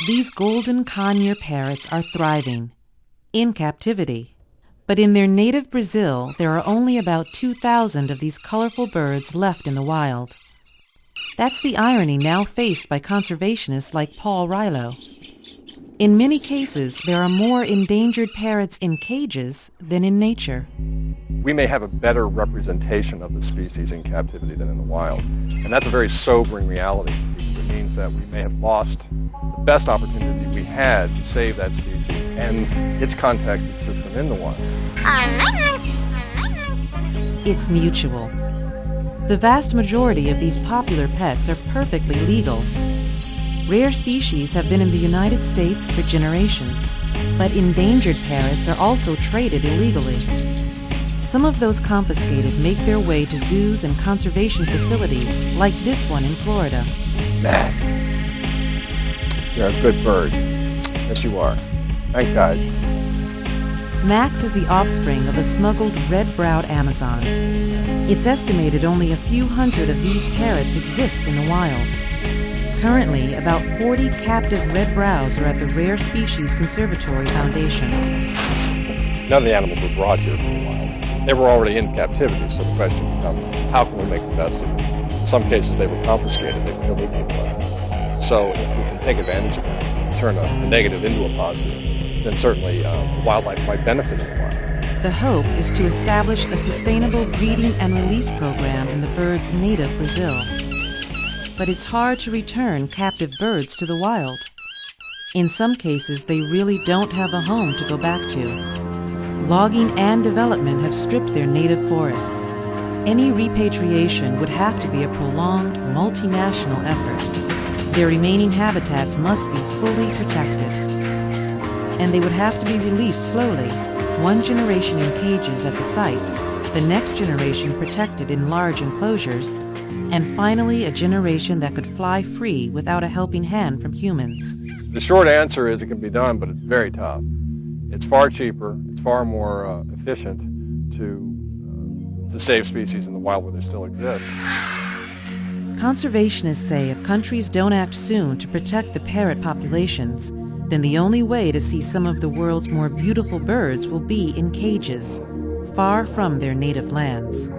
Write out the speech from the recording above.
These golden-conure parrots are thriving, in captivity. But in their native Brazil, there are only about 2,000 of these colorful birds left in the wild. That's the irony now faced by conservationists like Paul Rilo. In many cases, there are more endangered parrots in cages than in nature. We may have a better representation of the species in captivity than in the wild. And that's a very sobering reality, because it means that we may have lost the best opportunity we had to save that species and its contacted system in the wild. It's mutual. The vast majority of these popular pets are perfectly legal. Rare species have been in the United States for generations, but endangered parrots are also traded illegally. Some of those confiscated make their way to zoos and conservation facilities, like this one in Florida. Max, you're a good bird. Yes, you are. Thanks, guys. Max is the offspring of a smuggled red-browed Amazon. It's estimated only a few hundred of these parrots exist in the wild. Currently, about 40 captive red brows are at the Rare-Species-Conservatory-Foundation. None of the animals were brought here from the wild. They were already in captivity, so the question becomes, how can we make the best of it? In some cases, they were confiscated. They were illegally brought. So if we can take advantage of that, turn a negative into a positive, then certainly wildlife might benefit in the wild. The hope is to establish a sustainable breeding and release program in the bird's native Brazil. But it's hard to return captive birds to the wild. In some cases, they really don't have a home to go back to. Logging and development have stripped their native forests. Any repatriation would have to be a prolonged, multinational effort. Their remaining habitats must be fully protected. And they would have to be released slowly, one generation in cages at the site, the next generation protected in large enclosures, and finally a generation that could fly free without a helping hand from humans. The short answer is it can be done, but it's very tough. It's far cheaper, it's far more efficient to save species in the wild where they still exist. Conservationists say if countries don't act soon to protect the parrot populations, then the only way to see some of the world's more beautiful birds will be in cages, far from their native lands.